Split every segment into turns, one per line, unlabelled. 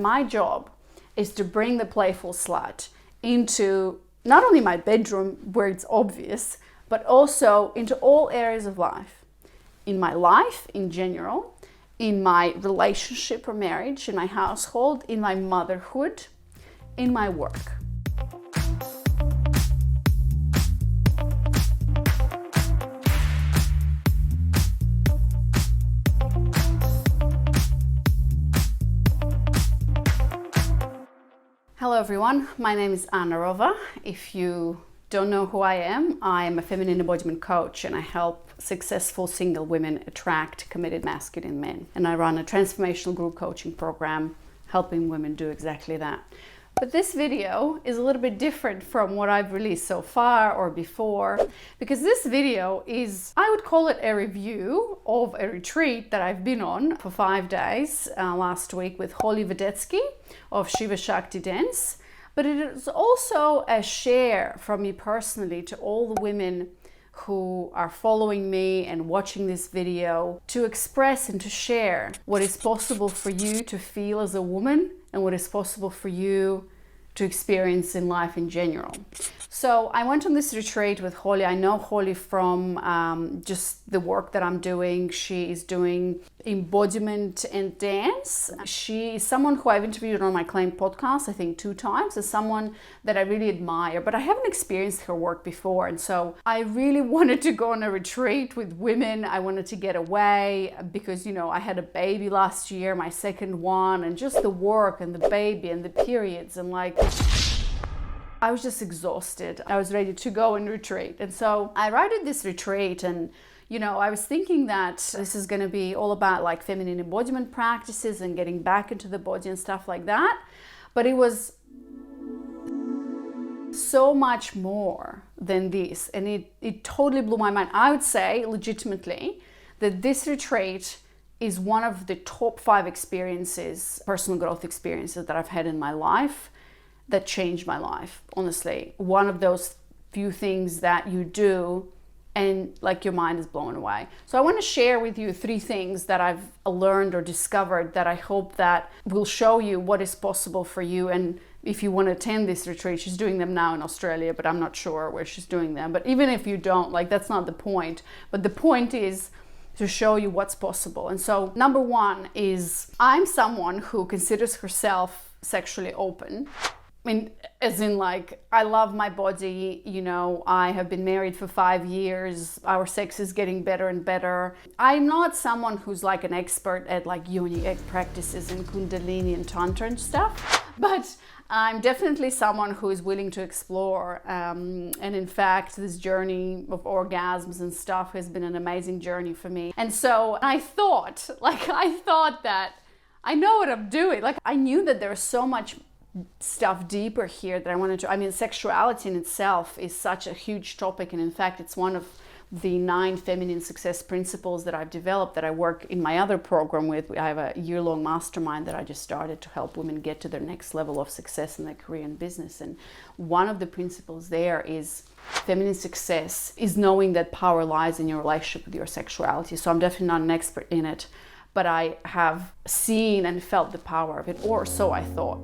my job is to bring the playful slut into not only my bedroom where it's obvious, but also into all areas of life. In my life in general, in my relationship or marriage, in my household, in my motherhood, in my work. Hello everyone, my name is Anna Rova. If you don't know who I am a feminine embodiment coach and I help successful single women attract committed masculine men. And I run a transformational group coaching program helping women do exactly that. But this video is a little bit different from what I've released so far or before, because this video is, I would call it a review of a retreat that I've been on for 5 days last week with Holly Vedetsky of Shiva Shakti Dance. But it is also a share from me personally to all the women who are following me and watching this video, to express and to share what is possible for you to feel as a woman and what is possible for you to experience in life in general. So I went on this retreat with Holly. I know Holly from just the work that I'm doing. She is doing embodiment and dance. She is someone who I've interviewed on my Claim podcast, I think 2 times, as someone that I really admire, but I haven't experienced her work before. And so I really wanted to go on a retreat with women. I wanted to get away because, you know, I had a baby last year, my second one, and just the work and the baby and the periods and like, I was just exhausted. I was ready to go and retreat. And so I arrived at this retreat and, you know, I was thinking that this is going to be all about like feminine embodiment practices and getting back into the body and stuff like that. But it was so much more than this. And it totally blew my mind. I would say legitimately that this retreat is one of the top 5 experiences, personal growth experiences that I've had in my life that changed my life. Honestly, one of those few things that you do and like your mind is blown away. So I want to share with you 3 things that I've learned or discovered that I hope that will show you what is possible for you. And if you want to attend this retreat, she's doing them now in Australia, but I'm not sure where she's doing them. But even if you don't, like, that's not the point. But the point is to show you what's possible. And so number 1 is I'm someone who considers herself sexually open. I mean, as in like, I love my body, you know, I have been married for 5 years, our sex is getting better and better. I'm not someone who's like an expert at like yoni egg practices and kundalini and tantra and stuff, but I'm definitely someone who is willing to explore. And in fact, this journey of orgasms and stuff has been an amazing journey for me. And so I thought that I know what I'm doing. Like, I knew that there's so much stuff deeper here that I wanted to, I mean, sexuality in itself is such a huge topic. And in fact, it's one of the 9 feminine success principles that I've developed that I work in my other program with. I have a year-long mastermind that I just started to help women get to their next level of success in their career and business. And one of the principles there is feminine success is knowing that power lies in your relationship with your sexuality. So I'm definitely not an expert in it, but I have seen and felt the power of it, or so I thought.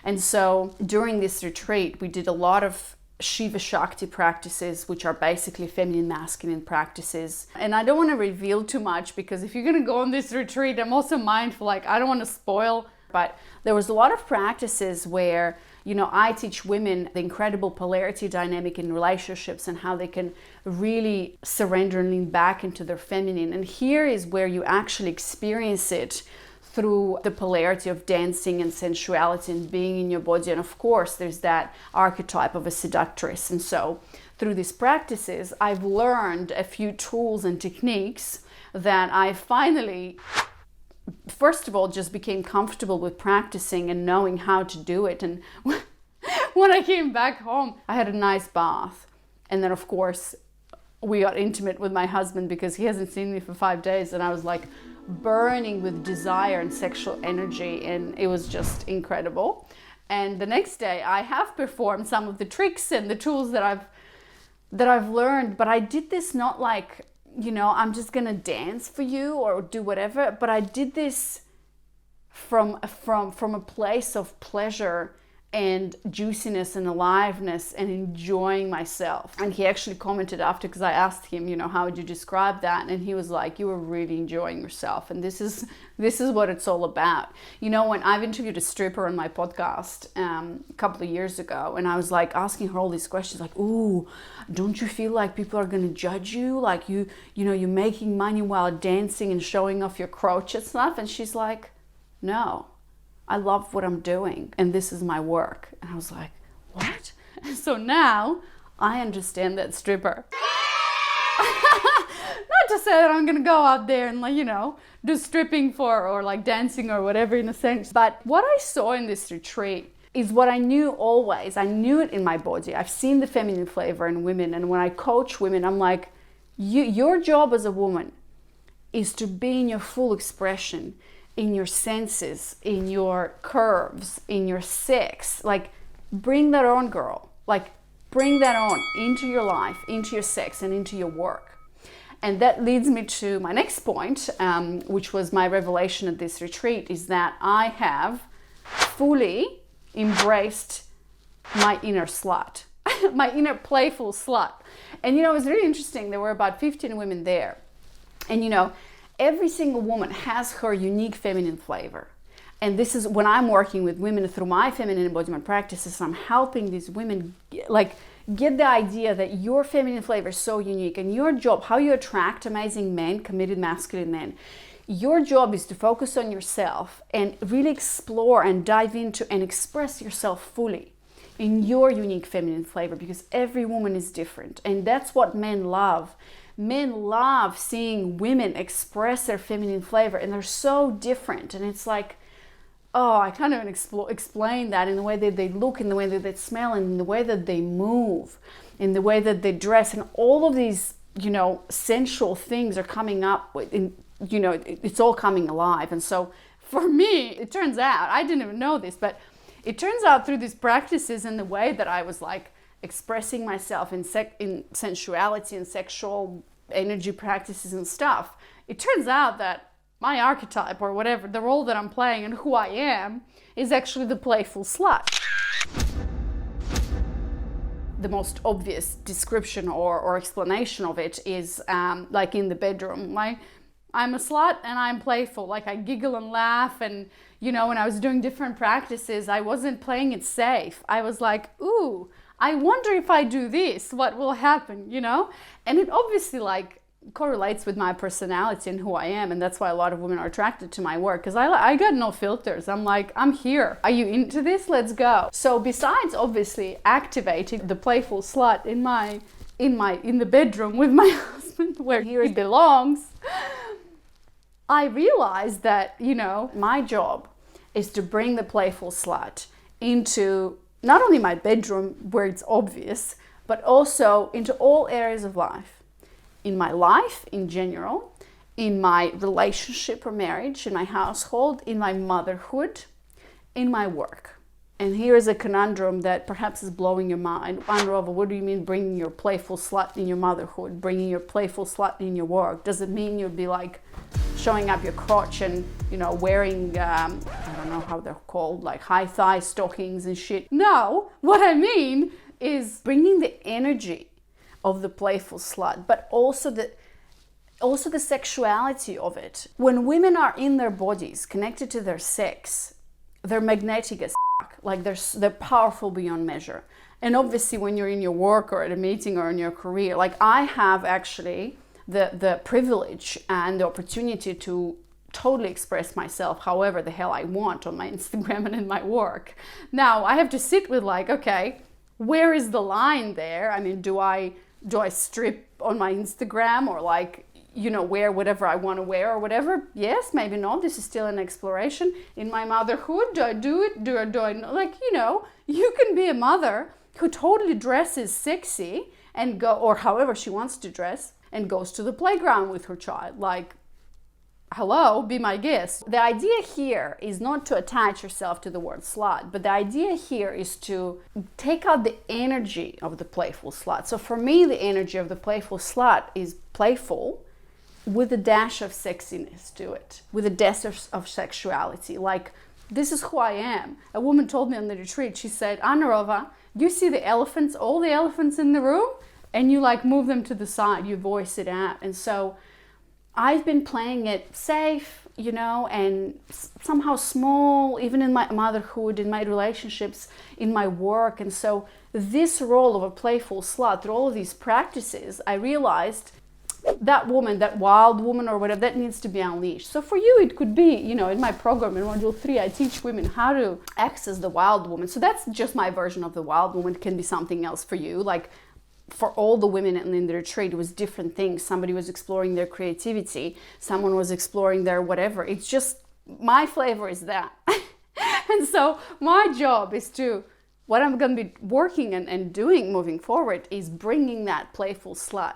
And so during this retreat, we did a lot of Shiva Shakti practices, which are basically feminine masculine practices. And I don't want to reveal too much because if you're going to go on this retreat, I'm also mindful, like, I don't want to spoil. But there was a lot of practices where, you know, I teach women the incredible polarity dynamic in relationships and how they can really surrender and lean back into their feminine. And here is where you actually experience it through the polarity of dancing and sensuality and being in your body. And of course, there's that archetype of a seductress. And so through these practices, I've learned a few tools and techniques that I finally, first of all, just became comfortable with practicing and knowing how to do it. And when I came back home, I had a nice bath. And then, of course, we got intimate with my husband because he hasn't seen me for 5 days. And I was like burning with desire and sexual energy. And it was just incredible. And the next day, I have performed some of the tricks and the tools that I've learned. But I did this not like, you know, I'm just gonna dance for you or do whatever, but I did this from a place of pleasure and juiciness and aliveness and enjoying myself. And he actually commented after, because I asked him, how would you describe that? And he was like, you were really enjoying yourself. And this is what it's all about. When I've interviewed a stripper on my podcast a couple of years ago, and I was like asking her all these questions, like, ooh, don't you feel like people are going to judge you? Like you're making money while dancing and showing off your crotch and stuff. And she's like, no, I love what I'm doing and this is my work. And I was like, what? So now I understand that stripper. Not to say that I'm gonna go out there and do stripping or dancing or whatever in a sense. But what I saw in this retreat is what I knew always. I knew it in my body. I've seen the feminine flavor in women. And when I coach women, I'm like, your job as a woman is to be in your full expression, in your senses, in your curves, in your sex. Bring that on, girl. Bring that on into your life, into your sex, and into your work. And that leads me to my next point, which was my revelation at this retreat, is that I have fully embraced my inner slut, my inner playful slut. And it was really interesting. There were about 15 women there. And every single woman has her unique feminine flavor. And this is when I'm working with women through my feminine embodiment practices, I'm helping these women get the idea that your feminine flavor is so unique, and your job, how you attract amazing men, committed masculine men, your job is to focus on yourself and really explore and dive into and express yourself fully in your unique feminine flavor, because every woman is different. And that's what men love. Men love seeing women express their feminine flavor, and they're so different. And it's like, I can't even explain that in the way that they look, in the way that they smell, and in the way that they move, in the way that they dress. And all of these, sensual things are coming up with, it's all coming alive. And so for me, it turns out, I didn't even know this, but it turns out through these practices and the way that I was expressing myself in sensuality and sexual energy practices and stuff, it turns out that my archetype, or whatever, the role that I'm playing and who I am, is actually the playful slut. The most obvious description or explanation of it is in the bedroom. I'm a slut and I'm playful. I giggle and laugh, and when I was doing different practices, I wasn't playing it safe. I was like, ooh, I wonder if I do this, what will happen, And it obviously correlates with my personality and who I am, and that's why a lot of women are attracted to my work, because I got no filters. I'm like, I'm here. Are you into this? Let's go. So besides obviously activating the playful slut in the bedroom with my husband, where he belongs, I realized that, my job is to bring the playful slut into not only my bedroom where it's obvious, but also into all areas of life. In my life in general, in my relationship or marriage, in my household, in my motherhood, in my work. And here is a conundrum that perhaps is blowing your mind. Androva, what do you mean bringing your playful slut in your motherhood, bringing your playful slut in your work? Does it mean you'll be showing up your crotch and, wearing, I don't know how they're called, high thigh stockings and shit? No, what I mean is bringing the energy of the playful slut, but also the sexuality of it. When women are in their bodies, connected to their sex, they're magnetic as they're powerful beyond measure. And obviously when you're in your work or at a meeting or in your career, I have actually the privilege and the opportunity to totally express myself however the hell I want on my Instagram and in my work. Now I have to sit with okay, where is the line there? I mean, do I strip on my Instagram or wear whatever I want to wear or whatever? Yes, maybe not. This is still an exploration. In my motherhood, do I do it? Do I not? You can be a mother who totally dresses sexy and go, or however she wants to dress, and goes to the playground with her child. Hello, be my guest. The idea here is not to attach yourself to the word slut, but the idea here is to take out the energy of the playful slut. So for me, the energy of the playful slut is playful, with a dash of sexiness to it, with a dash of sexuality. Like, this is who I am. A woman told me on the retreat, she said, Anarova, you see the elephants, all the elephants in the room, and you like move them to the side, you voice it out. And so I've been playing it safe, you know, and somehow small, even in my motherhood, in my relationships, in my work. And so this role of a playful slut, through all of these practices, I realized that woman, that wild woman or whatever, that needs to be unleashed. So for you, it could be, you know, in my program, in Module 3, I teach women how to access the wild woman. So that's just my version of the wild woman. It can be something else for you. Like, for all the women in the retreat, it was different things. Somebody was exploring their creativity. Someone was exploring their whatever. It's just, my flavor is that. And so my job is to, what I'm going to be working and doing moving forward is bringing that playful slut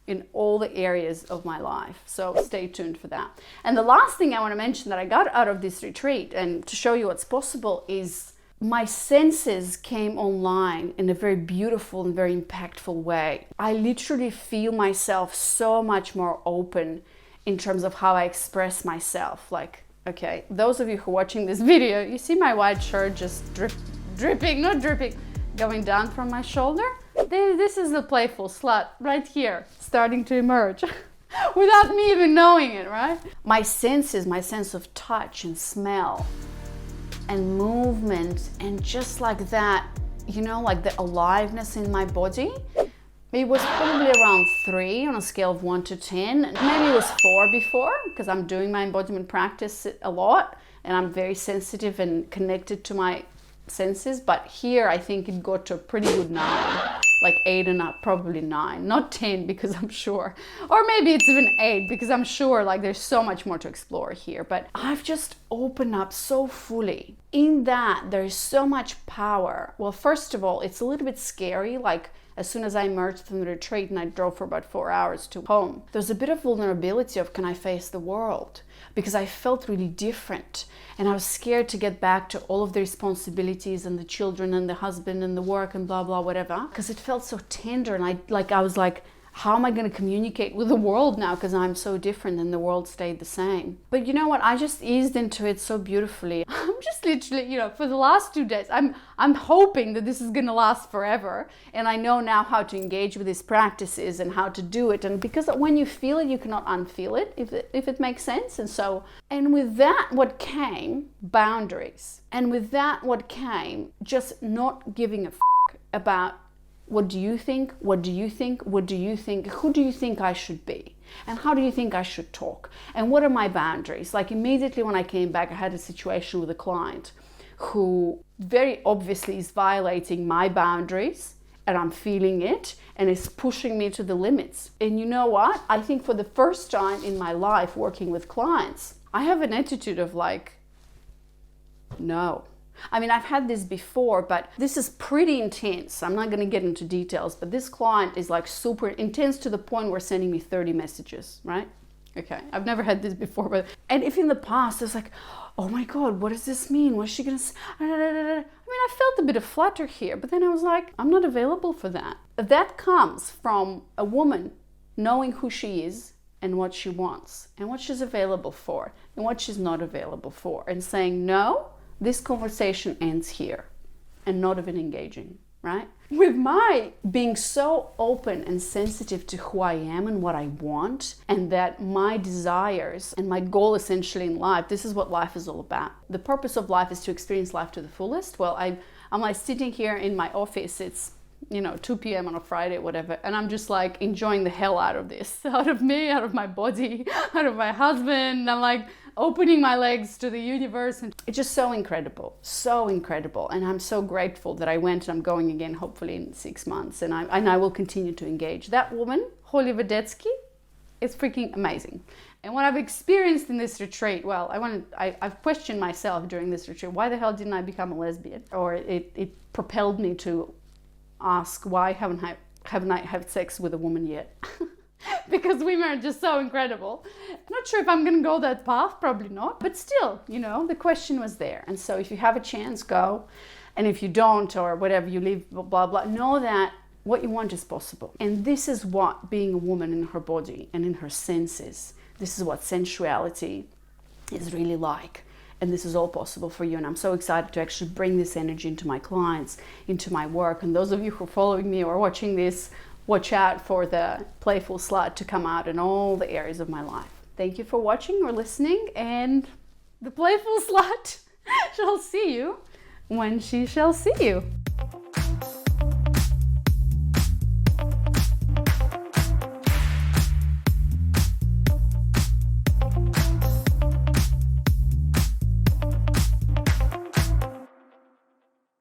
in all the areas of my life. So stay tuned for that. And the last thing I want to mention that I got out of this retreat, and to show you what's possible, is my senses came online in a very beautiful and very impactful way. I literally feel myself so much more open in terms of how I express myself. Like, okay, those of you who are watching this video, you see my white shirt just dripping, going down from my shoulder? This is the playful slut right here, starting to emerge without me even knowing it, right? My senses, my sense of touch and smell and movement, and just like that, you know, like the aliveness in my body. It was probably around 3 on a scale of 1 to 10. Maybe it was 4 before, because I'm doing my embodiment practice a lot and I'm very sensitive and connected to my senses. But here I think it got to a pretty good 9, like 8 and up, probably 9, not 10, because I'm sure, or maybe it's even 8, because I'm sure like there's so much more to explore here. But I've just opened up so fully in that there's so much power. Well, first of all, it's a little bit scary. Like, as soon as I emerged from the retreat and I drove for about 4 hours to home, there's a bit of vulnerability of, can I face the world? Because I felt really different, and I was scared to get back to all of the responsibilities and the children and the husband and the work and blah blah whatever, because it felt so tender. And I was like, how am I going to communicate with the world now, because I'm so different and the world stayed the same? But you know what, I just eased into it so beautifully. I'm just literally, you know, for the last 2 days, I'm hoping that this is going to last forever, and I know now how to engage with these practices and how to do it. And because when you feel it, you cannot unfeel it, if it makes sense. And so, and with that, what came? Boundaries. And with that, what came? Just not giving a about, what do you think? What do you think? What do you think? Who do you think I should be? And how do you think I should talk? And what are my boundaries? Like, immediately when I came back, I had a situation with a client who very obviously is violating my boundaries, and I'm feeling it, and is pushing me to the limits. And you know what? I think for the first time in my life working with clients, I have an attitude of like, no. I mean, I've had this before, but this is pretty intense. I'm not going to get into details, but this client is like super intense to the point where sending me 30 messages, right? Okay, I've never had this before, but, and if in the past it's like, oh my God, what does this mean? What's she going to say? I mean, I felt a bit of flutter here, but then I was like, I'm not available for that. That comes from a woman knowing who she is and what she wants and what she's available for and what she's not available for, and saying, no, this conversation ends here, and not even engaging, right? With my being so open and sensitive to who I am and what I want, and that my desires and my goal essentially in life, this is what life is all about. The purpose of life is to experience life to the fullest. Well, I'm like sitting here in my office, it's, you know, 2 p.m. on a Friday, whatever, and I'm just like enjoying the hell out of this, out of me, out of my body, out of my husband. I'm like opening my legs to the universe, and it's just so incredible, and I'm so grateful that I went, and I'm going again hopefully in 6 months, and I will continue to engage. That woman, Holly Vedetsky, is freaking amazing. And what I've experienced in this retreat, well, I've questioned myself during this retreat, why the hell didn't I become a lesbian? Or it propelled me to ask, why haven't I had sex with a woman yet? Because women are just so incredible. I'm not sure if I'm going to go that path, probably not. But still, you know, the question was there. And so if you have a chance, go. And if you don't, or whatever, you leave, blah, blah, blah. Know that What you want is possible. And this is what being a woman in her body and in her senses, this is what sensuality is really like. And this is all possible for you. And I'm so excited to actually bring this energy into my clients, into my work. And those of you who are following me or watching this, watch out for the playful slut to come out in all the areas of my life. Thank you for watching or listening. And the playful slut shall see you when she shall see you.